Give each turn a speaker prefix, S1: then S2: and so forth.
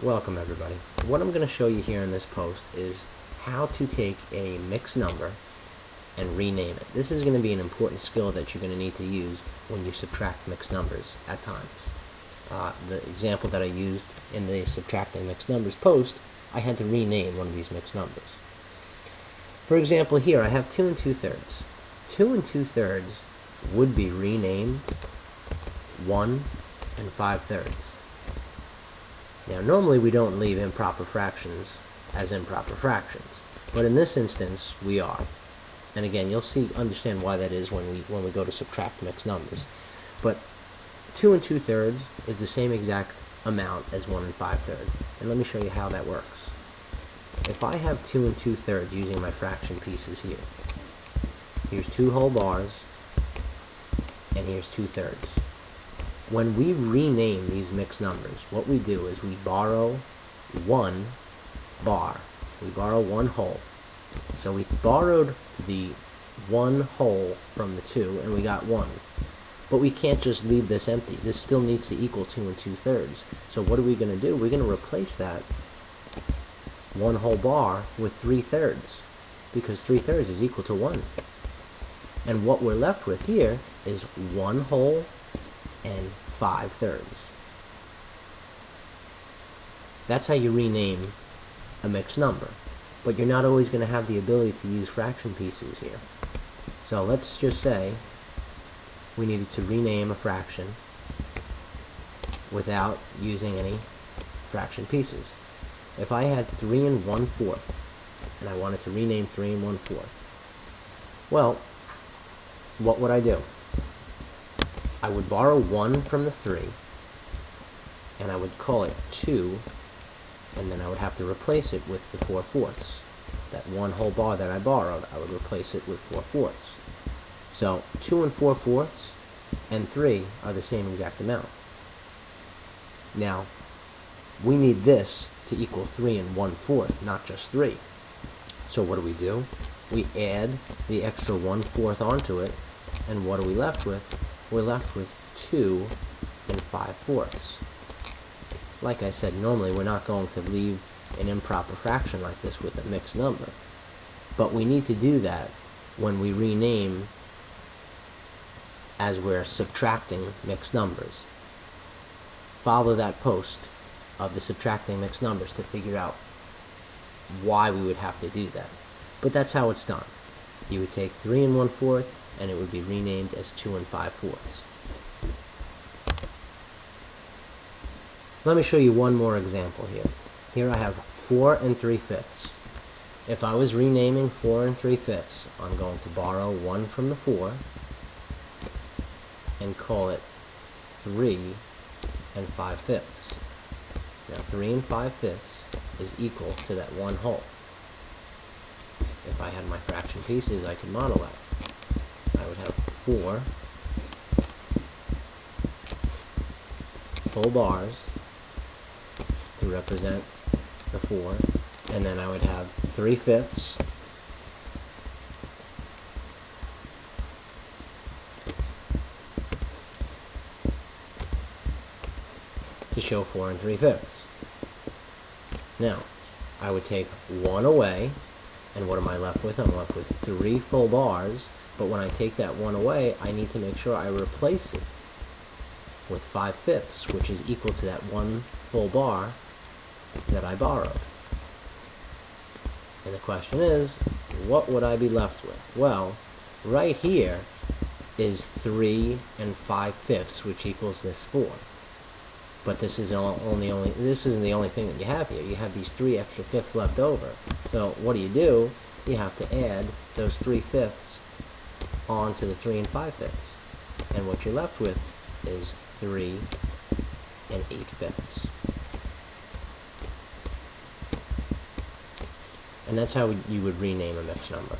S1: Welcome everybody. What I'm going to show you here in this post is how to take a mixed number and rename it. This is going to be an important skill that you're going to need to use when you subtract mixed numbers at times. The example that I used in the subtracting mixed numbers post, I had to rename one of these mixed numbers. For example, here I have 2 2/3. 2 2/3 would be renamed 1 5/3. Now, normally we don't leave improper fractions as improper fractions, but in this instance we are. And again, you'll understand why that is when we go to subtract mixed numbers. But 2 2/3 is the same exact amount as 1 5/3. And let me show you how that works. If I have 2 2/3 using my fraction pieces here, here's 2 whole bars, and here's 2/3. When we rename these mixed numbers, what we do is we borrow 1 bar. We borrow 1 whole. So we borrowed the 1 whole from the 2, and we got 1. But we can't just leave this empty. This still needs to equal 2 2/3. So what are we going to do? We're going to replace that 1 whole bar with 3/3, because 3/3 is equal to 1. And what we're left with here is 1 whole and 5/3. That's how you rename a mixed number. But you're not always going to have the ability to use fraction pieces here. So let's just say we needed to rename a fraction without using any fraction pieces. If I had 3 1/4 and I wanted to rename 3 1/4, well, what would I do? I would borrow 1 from the 3, and I would call it 2, and then I would have to replace it with the 4/4. That 1 whole bar that I borrowed, I would replace it with 4/4. So 2 4/4 and 3 are the same exact amount. Now, we need this to equal 3 1/4, not just 3. So what do? We add the extra 1/4 onto it, and what are we left with? We're left with 2 5/4. Like I said, normally we're not going to leave an improper fraction like this with a mixed number. But we need to do that when we rename as we're subtracting mixed numbers. Follow that post of the subtracting mixed numbers to figure out why we would have to do that. But that's how it's done. You would take 3 1/4, and it would be renamed as 2 5/4. Let me show you one more example here. Here I have 4 3/5. If I was renaming 4 3/5, I'm going to borrow 1 from the 4 and call it 3 5/5. Now 3 5/5 is equal to that 1 whole. If I had my fraction pieces, I could model that. I would have 4 whole bars to represent the 4, and then I would have 3/5 to show 4 3/5. Now, I would take 1 away, and what am I left with? I'm left with 3 full bars, but when I take that 1 away, I need to make sure I replace it with 5/5, which is equal to that 1 full bar that I borrowed. And the question is, what would I be left with? Well, right here is 3 5/5, which equals this 4. But this is this isn't the only thing that you have here. You have these 3 extra fifths left over. So what do? You have to add those 3/5 onto the 3 5/5. And what you're left with is 3 8/5. And that's how you would rename a mixed number.